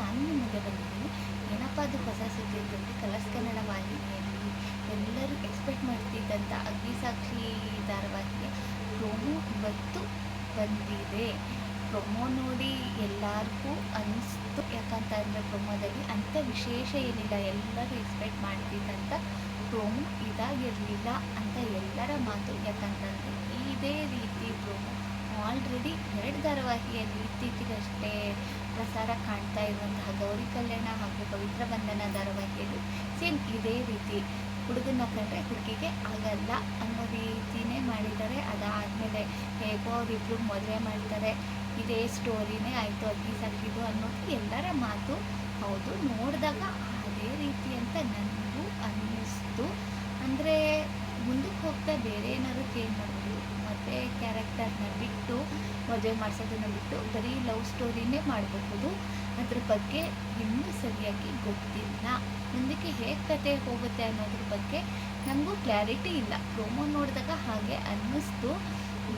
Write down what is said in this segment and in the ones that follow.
ನಾನು ನಿಮ್ಮ ಮುಂದೆ ಬಂದಿದ್ದೀನಿ. ಏನಪ್ಪ ಅದು ಹೊಸ ಸುದ್ದಿ ಅಂತಂದರೆ, ಕಲರ್ಸ್ ಕನ್ನಡ ವಾಹಿನಿಯಲ್ಲಿ ಎಲ್ಲರೂ ಎಕ್ಸ್ಪೆಕ್ಟ್ ಮಾಡ್ತಿದ್ದಂಥ ಅಗ್ನಿಸಾಕ್ಷಿ ಧಾರಾವಾಹಿಗೆ ಪ್ರೊಮೋ ಇವತ್ತು ಬಂದಿದೆ. ಪ್ರೊಮೋ ನೋಡಿ ಎಲ್ಲರಿಗೂ ಅನಿಸ್ತು, ಯಾಕಂತಂದರೆ ಪ್ರೊಮೋದಲ್ಲಿ ಅಂಥ ವಿಶೇಷ ಏನಿಲ್ಲ, ಎಲ್ಲರೂ ಎಕ್ಸ್ಪೆಕ್ಟ್ ಮಾಡ್ತಿದ್ದಂಥ ಪ್ರೊಮೋ ಇದಾಗಿರಲಿಲ್ಲ ಅಂತ ಎಲ್ಲರ ಮಾತು. ಯಾಕಂತಂದರೆ ಇದೇ ರೀತಿ ಪ್ರೊಮೋ ಆಲ್ರೆಡಿ 2 ಧಾರಾವಾಹಿಯಲ್ಲಿ ಇತ್ತೀಚೆಗಷ್ಟೇ ಪ್ರಸಾರ ಕಾಣ್ತಾ ಇರುವಂತಹ ಗೌರಿ ಕಲ್ಯಾಣ ಹಾಗೂ ಪವಿತ್ರ ಬಂಧನ ಧಾರಾವಾಹಿಯಲ್ಲಿ ಸೇಮ್ ಇದೇ ರೀತಿ ಹುಡುಗನ ಕಂಡ್ರೆ ಹುಡುಗಿಗೆ ಆಗಲ್ಲ ಅನ್ನೋ ರೀತಿನೇ ಮಾಡಿದ್ದಾರೆ. ಅದಾದಮೇಲೆ ಹೇಗೋ ಅವರಿಬ್ರು ಮದುವೆ ಮಾಡ್ತಾರೆ, ಇದೇ ಸ್ಟೋರಿನೇ ಆಯಿತು ಅಗ್ನಿಸಾಕ್ಷಿದು ಅನ್ನೋದು ಎಲ್ಲರ ಮಾತು. ಹೌದು, ನೋಡಿದಾಗ ಅದೇ ರೀತಿ ಅಂತ ನನಗೂ ಅನ್ನಿಸ್ತು. ಅಂದರೆ ಮುಂದಕ್ಕೆ ಹೋಗ್ತಾ ಬೇರೆ ಏನಾದ್ರು ಚೇಂಜ್ ಮಾಡ್ಬೋದು, ಮತ್ತು ಕ್ಯಾರೆಕ್ಟರ್ನ ಬಿಟ್ಟು ಮದುವೆ ಮಾಡಿಸೋದನ್ನು ಬಿಟ್ಟು ಬರೀ ಲವ್ ಸ್ಟೋರಿನೇ ಮಾಡಬಹುದು. ಅದ್ರ ಬಗ್ಗೆ ಇನ್ನೂ ಸರಿಯಾಗಿ ಗೊತ್ತಿಲ್ಲ. ಮುಂದಕ್ಕೆ ಹೇಗೆ ಕತೆ ಹೋಗುತ್ತೆ ಅನ್ನೋದ್ರ ಬಗ್ಗೆ ನನಗೂ ಕ್ಲಾರಿಟಿ ಇಲ್ಲ. ಪ್ರೊಮೋ ನೋಡಿದಾಗ ಹಾಗೆ ಅನ್ನಿಸ್ತು.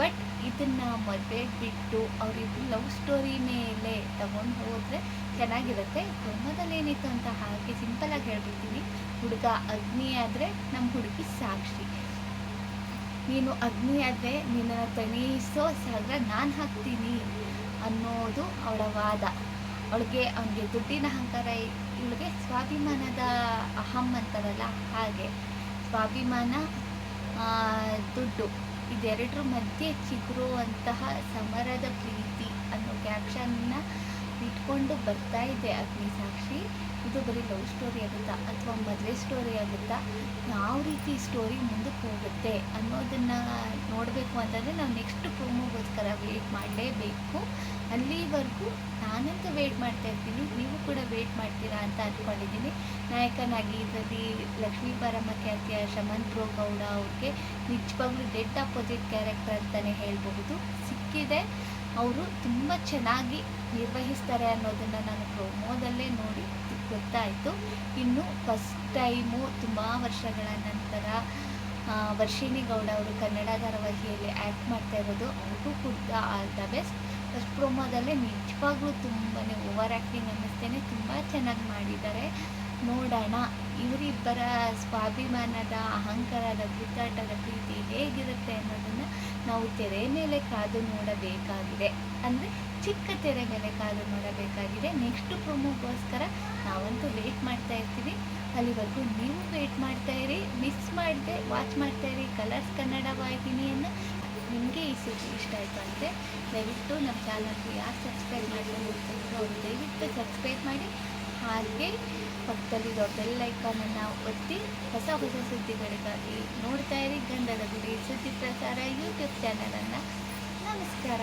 ಬಟ್ ಇದನ್ನು ಮದುವೆ ಬಿಟ್ಟು ಅವರಿಬ್ಬರು ಲವ್ ಸ್ಟೋರಿ ಮೇಲೆ ತಗೊಂಡು ಹೋದರೆ ಚೆನ್ನಾಗಿರುತ್ತೆ. ಪ್ರೊಮೋದಲ್ಲಿ ಏನಿತ್ತು ಅಂತ ಹಾಗೆ ಸಿಂಪಲಾಗಿ ಹೇಳ್ಬಿಡ್ತೀನಿ. ಹುಡುಗ ಅಗ್ನಿ ಆದರೆ ನಮ್ಮ ಹುಡುಗಿ ಸಾಕ್ಷಿ. ನೀನು ಅಗ್ನಿ ಆದರೆ ನಿನ್ನನ್ನು ತಣಿಸೋ ಸಾಗರ ನಾನು ಹಾಕ್ತೀನಿ ಅನ್ನೋದು ಅವಳ ವಾದ. ಅವನಿಗೆ ದುಡ್ಡಿನ ಅಹಂಕಾರ, ಇವಳಿಗೆ ಸ್ವಾಭಿಮಾನದ ಅಹಂ ಅಂತಾರಲ್ಲ ಹಾಗೆ. ಸ್ವಾಭಿಮಾನ, ದುಡ್ಡು ಇದೆರಡರ ಮಧ್ಯೆ ಚಿಗುರುವಂತಹ ಸಮರದ ಪ್ರೀತಿ ಅನ್ನೋ ಕ್ಯಾಪ್ಷನ್ನ ಇಟ್ಕೊಂಡು ಬರ್ತಾ ಇದೆ ಅಗ್ನಿಸಾಕ್ಷಿ. ಇದು ಬರೀ ಲವ್ ಸ್ಟೋರಿ ಆಗುತ್ತಾ ಅಥವಾ ಮದುವೆ ಸ್ಟೋರಿ ಆಗುತ್ತಾ, ಯಾವ ರೀತಿ ಸ್ಟೋರಿ ಮುಂದಕ್ಕೆ ಹೋಗುತ್ತೆ ಅನ್ನೋದನ್ನು ನೋಡಬೇಕು ಅಂತಂದರೆ ನಾವು ನೆಕ್ಸ್ಟ್ ಪ್ರೊಮೋಗೋಸ್ಕರ ವೇಟ್ ಮಾಡಲೇಬೇಕು. ಅಲ್ಲಿವರೆಗೂ ನಾನಂತೂ ವೇಟ್ ಮಾಡ್ತಾ ಇರ್ತೀನಿ, ನೀವು ಕೂಡ ವೇಟ್ ಮಾಡ್ತೀರಾ ಅಂತ ಅಂದ್ಕೊಂಡಿದ್ದೀನಿ. ನಾಯಕನಾಗಿ ಇದರಲ್ಲಿ ಲಕ್ಷ್ಮೀ ಪರಮಖ್ಯಾತಿಯ ಶಮನ್ ಪ್ರೋ ಗೌಡ ಅವ್ರಿಗೆ ನಿಜವಾಗ್ಲೂ ಡೆಡ್ ಅಪೋಸಿಟ್ ಕ್ಯಾರೆಕ್ಟರ್ ಅಂತಲೇ ಹೇಳಬಹುದು ಸಿಕ್ಕಿದೆ. ಅವರು ತುಂಬ ಚೆನ್ನಾಗಿ ನಿರ್ವಹಿಸ್ತಾರೆ ಅನ್ನೋದನ್ನು ನಾನು ಪ್ರೊಮೋದಲ್ಲೇ ನೋಡಿ ಗೊತ್ತಾಯಿತು. ಇನ್ನು ಫಸ್ಟ್ ಟೈಮು ತುಂಬ ವರ್ಷಗಳ ನಂತರ ವರ್ಷಿಣಿ ಗೌಡ ಅವರು ಕನ್ನಡ ಧಾರಾವಾಹಿಯಲ್ಲಿ ಆ್ಯಕ್ಟ್ ಮಾಡ್ತಾ ಇರೋದು. ಅವ್ರಿಗೂ ಕೂಡ ಆಲ್ ದ ಬೆಸ್ಟ್. ಫಸ್ಟ್ ಪ್ರೊಮೋದಲ್ಲೇ ನಿಜವಾಗ್ಲೂ ತುಂಬಾ ಓವರ್ ಆ್ಯಕ್ಟಿಂಗ್ ಅನ್ನಿಸ್ತೇನೆ, ತುಂಬ ಚೆನ್ನಾಗಿ ಮಾಡಿದ್ದಾರೆ. ನೋಡೋಣ ಇವರಿಬ್ಬರ ಸ್ವಾಭಿಮಾನದ ಅಹಂಕಾರದ ಗುದ್ದಾಟದ ಪ್ರೀತಿ ಹೇಗಿರುತ್ತೆ ಅನ್ನೋದನ್ನು ನಾವು ತೆರೆ ಮೇಲೆ ಕಾದು ನೋಡಬೇಕಾಗಿದೆ. ಅಂದರೆ ಚಿಕ್ಕ ತೆರೆ ಮೇಲೆ ಕಾದು ನೋಡಬೇಕಾಗಿದೆ. ನೆಕ್ಸ್ಟ್ ಪ್ರೊಮೋಗೋಸ್ಕರ ನಾವಂತೂ ವೇಟ್ ಮಾಡ್ತಾ ಇರ್ತೀವಿ. ಅಲ್ಲಿವರೆಗೂ ನೀವು ವೇಟ್ ಮಾಡ್ತಾ ಇರಿ, ಮಿಸ್ ಮಾಡದೆ ವಾಚ್ ಮಾಡ್ತಾ ಇರಿ ಕಲರ್ಸ್ ಕನ್ನಡ ವಾಹಿನಿಯನ್ನು. ನಿಮಗೆ ಈ ಸುದ್ದಿ ಇಷ್ಟ ಆಯಿತು ಅಂದರೆ ದಯವಿಟ್ಟು ನಮ್ಮ ಚಾನಲ್ಗೆ ಯಾರು ಸಬ್ಸ್ಕ್ರೈಬ್ ಮಾಡ್ಕೊಂಡು ಹೋಗ್ತಾಯಿದ್ರು ಅವರು ದಯವಿಟ್ಟು ಸಬ್ಸ್ಕ್ರೈಬ್ ಮಾಡಿ. ಹಾಗೆ ಪಕ್ಕದಲ್ಲಿರೋ ಬೆಲ್ ಐಕಾನನ್ನು ಒತ್ತಿ ಹೊಸ ಹೊಸ ಸುದ್ದಿಗಳಿಗಾಗಿ ನೋಡ್ತಾ ಇರಿ ಗಂಧದ ಗುಡಿ ಸುದ್ದಿ ಪ್ರಸಾರ ಯೂಟ್ಯೂಬ್ ಚಾನಲನ್ನು. ನಮಸ್ಕಾರ.